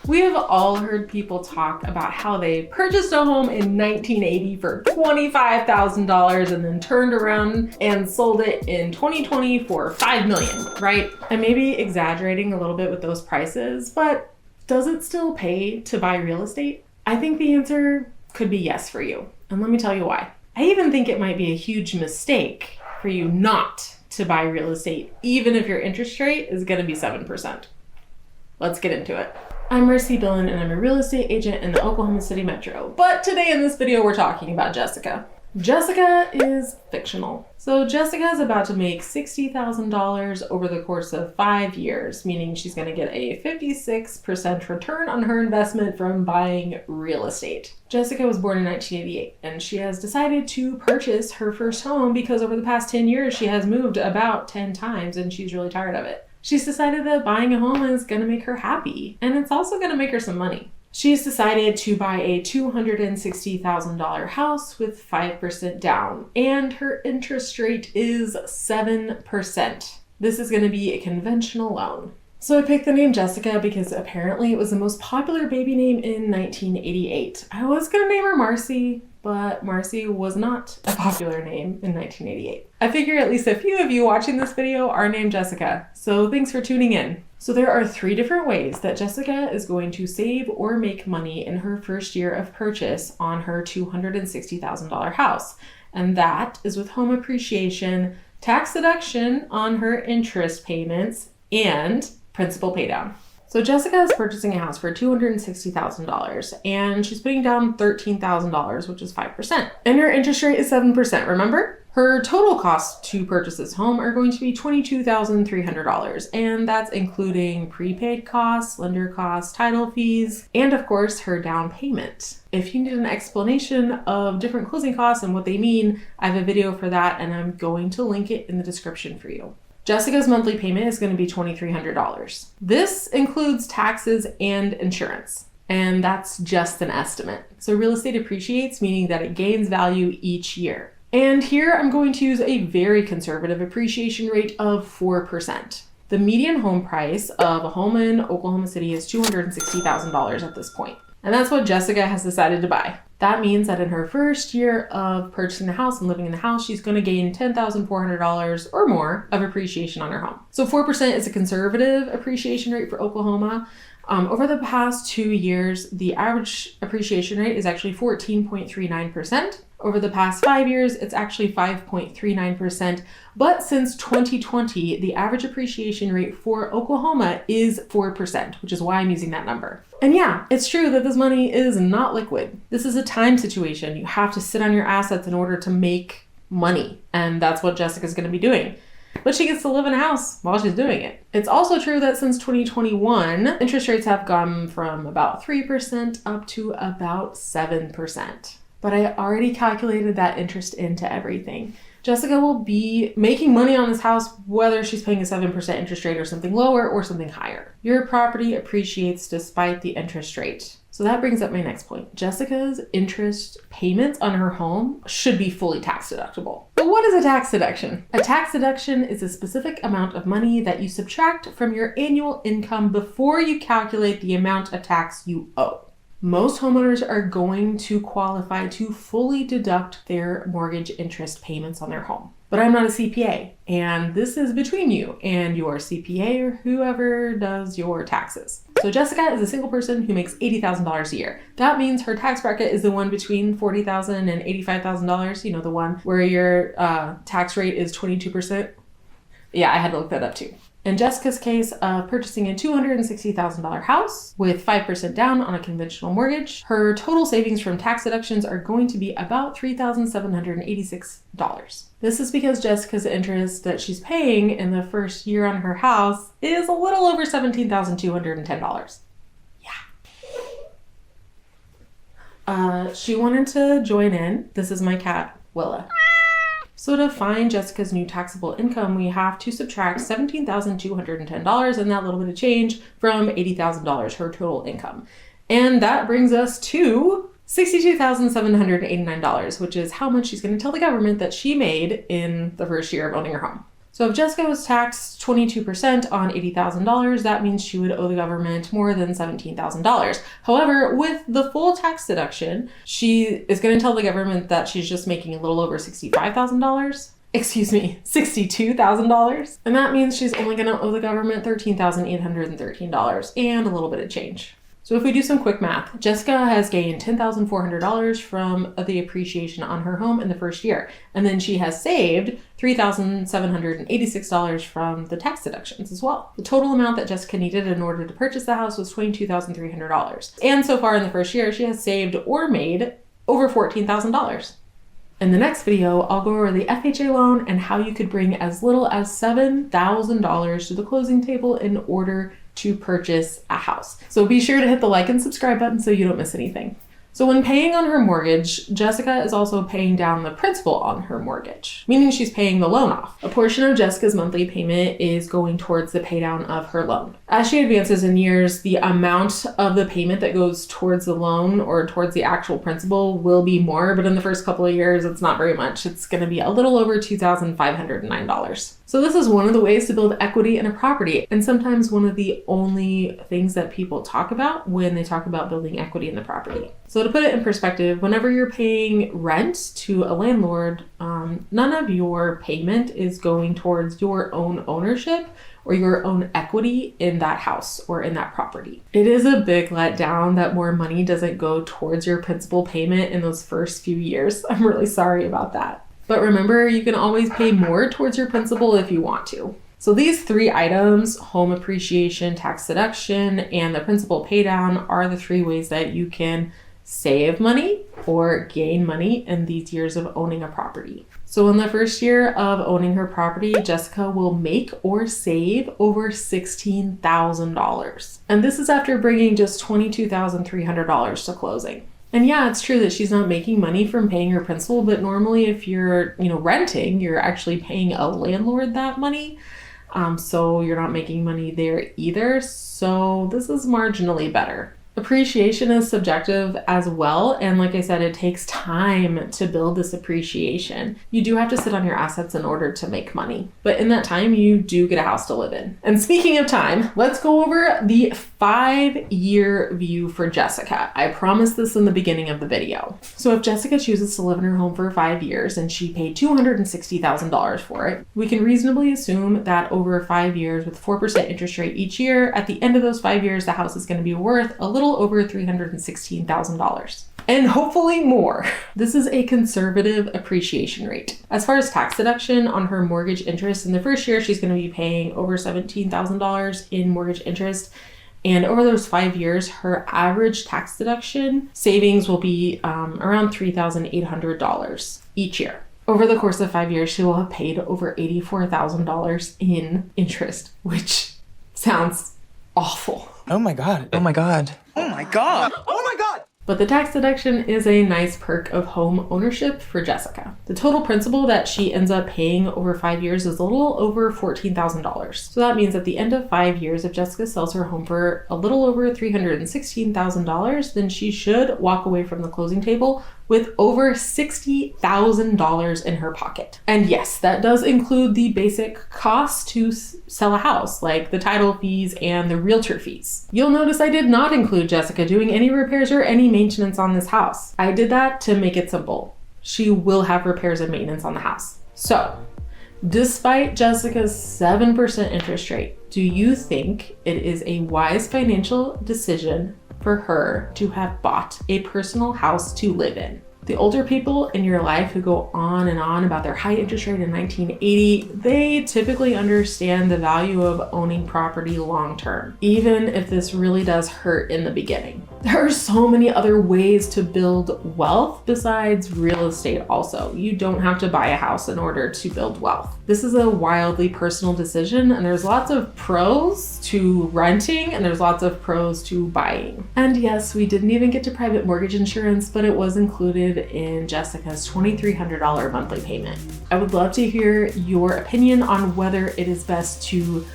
We have all heard people talk about how they purchased a home in 1980 for $25,000 and then turned around and sold it in 2020 for $5 million, right? I may be exaggerating a little bit with those prices, but does it still pay to buy real estate? I think the answer could be yes for you, and let me tell you why. I even think it might be a huge mistake for you not to buy real estate, even if your interest rate is going to be 7%. Let's get into it. I'm Marcie Billen, and I'm a real estate agent in the Oklahoma City Metro. But today in this video, we're talking about Jessica. Jessica is fictional. So Jessica is about to make $60,000 over the course of 5 years, meaning she's going to get a 56% return on her investment from buying real estate. Jessica was born in 1988, and she has decided to purchase her first home because over the past 10 years, she has moved about 10 times, and she's really tired of it. She's decided that buying a home is going to make her happy, and it's also going to make her some money. She's decided to buy a $260,000 house with 5% down, and her interest rate is 7%. This is going to be a conventional loan. So I picked the name Jessica because apparently it was the most popular baby name in 1988. I was going to name her Marcie, but Marcie was not a popular name in 1988. I figure at least a few of you watching this video are named Jessica, so thanks for tuning in. So there are 3 different ways that Jessica is going to save or make money in her first year of purchase on her $260,000 house. And that is with home appreciation, tax deduction on her interest payments, and principal paydown. So Jessica is purchasing a house for $260,000 and she's putting down $13,000, which is 5%. And her interest rate is 7%, remember? Her total costs to purchase this home are going to be $22,300, and that's including prepaid costs, lender costs, title fees, and of course her down payment. If you need an explanation of different closing costs and what they mean, I have a video for that and I'm going to link it in the description for you. Jessica's monthly payment is going to be $2,300. This includes taxes and insurance, and that's just an estimate. So real estate appreciates, meaning that it gains value each year. And here I'm going to use a very conservative appreciation rate of 4%. The median home price of a home in Oklahoma City is $260,000 at this point. And that's what Jessica has decided to buy. That means that in her first year of purchasing the house and living in the house, she's going to gain $10,400 or more of appreciation on her home. So 4% is a conservative appreciation rate for Oklahoma. Over the past 2 years, the average appreciation rate is actually 14.39%. Over the past 5 years, it's actually 5.39%. But since 2020, the average appreciation rate for Oklahoma is 4%, which is why I'm using that number. And yeah, it's true that this money is not liquid. This is a time situation. You have to sit on your assets in order to make money. And that's what Jessica's going to be doing. But she gets to live in a house while she's doing it. It's also true that since 2021, interest rates have gone from about 3% up to about 7%. But I already calculated that interest into everything. Jessica will be making money on this house whether she's paying a 7% interest rate or something lower or something higher. Your property appreciates despite the interest rate. So that brings up my next point. Jessica's interest payments on her home should be fully tax deductible. But what is a tax deduction? A tax deduction is a specific amount of money that you subtract from your annual income before you calculate the amount of tax you owe. Most homeowners are going to qualify to fully deduct their mortgage interest payments on their home. But I'm not a CPA, and this is between you and your CPA or whoever does your taxes. So Jessica is a single person who makes $80,000 a year. That means her tax bracket is the one between $40,000 and $85,000, you know, the one where your tax rate is 22%. Yeah, I had to look that up too. In Jessica's case of purchasing a $260,000 house with 5% down on a conventional mortgage, her total savings from tax deductions are going to be about $3,786. This is because Jessica's interest that she's paying in the first year on her house is a little over $17,210. Yeah. She wanted to join in. This is my cat, Willa. So to find Jessica's new taxable income, we have to subtract $17,210 and that little bit of change from $80,000, her total income. And that brings us to $62,789, which is how much she's going to tell the government that she made in the first year of owning her home. So So if Jessica was taxed 22% on $80,000, that means she would owe the government more than $17,000. However, with the full tax deduction, she is going to tell the government that she's just making a little over $65,000. Excuse me, $62,000. And that means she's only going to owe the government $13,813 and a little bit of change. So if we do some quick math, Jessica has gained $10,400 from the appreciation on her home in the first year. And then she has saved $3,786 from the tax deductions as well. The total amount that Jessica needed in order to purchase the house was $22,300. And so far in the first year, she has saved or made over $14,000. In the next video, I'll go over the FHA loan and how you could bring as little as $7,000 to the closing table in order to purchase a house. So be sure to hit the like and subscribe button so you don't miss anything. So when paying on her mortgage, Jessica is also paying down the principal on her mortgage, meaning she's paying the loan off. A portion of Jessica's monthly payment is going towards the pay down of her loan. As she advances in years, the amount of the payment that goes towards the loan or towards the actual principal will be more, but in the first couple of years, it's not very much. It's going to be a little over $2,509. So this is one of the ways to build equity in a property, and sometimes one of the only things that people talk about when they talk about building equity in the property. So to put it in perspective, whenever you're paying rent to a landlord, none of your payment is going towards your own ownership or your own equity in that house or in that property. It is a big letdown that more money doesn't go towards your principal payment in those first few years. I'm really sorry about that. But remember, you can always pay more towards your principal if you want to. So these three items, home appreciation, tax deduction, and the principal pay down, are the three ways that you can save money or gain money in these years of owning a property. So in the first year of owning her property, Jessica will make or save over $16,000. And this is after bringing just $22,300 to closing. And yeah, it's true that she's not making money from paying her principal, but normally if you're, renting, you're actually paying a landlord that money. So you're not making money there either. So this is marginally better. Appreciation is subjective as well. And like I said, it takes time to build this appreciation. You do have to sit on your assets in order to make money. But in that time, you do get a house to live in. And speaking of time, let's go over the 5-year view for Jessica. I promised this in the beginning of the video. So if Jessica chooses to live in her home for 5 years and she paid $260,000 for it, we can reasonably assume that over 5 years with 4% interest rate each year, at the end of those 5 years, the house is going to be worth a little over $316,000. And hopefully more. This is a conservative appreciation rate. As far as tax deduction on her mortgage interest, in the first year, she's going to be paying over $17,000 in mortgage interest. And over those 5 years, her average tax deduction savings will be around $3,800 each year. Over the course of 5 years, she will have paid over $84,000 in interest, which sounds awful. Oh my God. Oh my God. Oh my God. Oh my God. But the tax deduction is a nice perk of home ownership for Jessica. The total principal that she ends up paying over 5 years is a little over $14,000. So that means at the end of 5 years, if Jessica sells her home for a little over $316,000, then she should walk away from the closing table with over $60,000 in her pocket. And yes, that does include the basic costs to sell a house, like the title fees and the realtor fees. You'll notice I did not include Jessica doing any repairs or any maintenance on this house. I did that to make it simple. She will have repairs and maintenance on the house. So, despite Jessica's 7% interest rate, do you think it is a wise financial decision for her to have bought a personal house to live in? The older people in your life who go on and on about their high interest rate in 1980, they typically understand the value of owning property long term, even if this really does hurt in the beginning. There are so many other ways to build wealth besides real estate also. You don't have to buy a house in order to build wealth. This is a wildly personal decision, and there's lots of pros to renting and there's lots of pros to buying. And yes, we didn't even get to private mortgage insurance, but it was included in Jessica's $2,300 monthly payment. I would love to hear your opinion on whether it is best to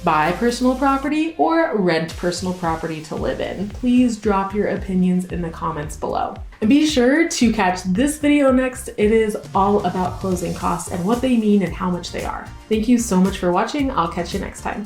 buy personal property or rent personal property to live in? Please drop your opinions in the comments below. And be sure to catch this video next. It is all about closing costs and what they mean and how much they are. Thank you so much for watching. I'll catch you next time.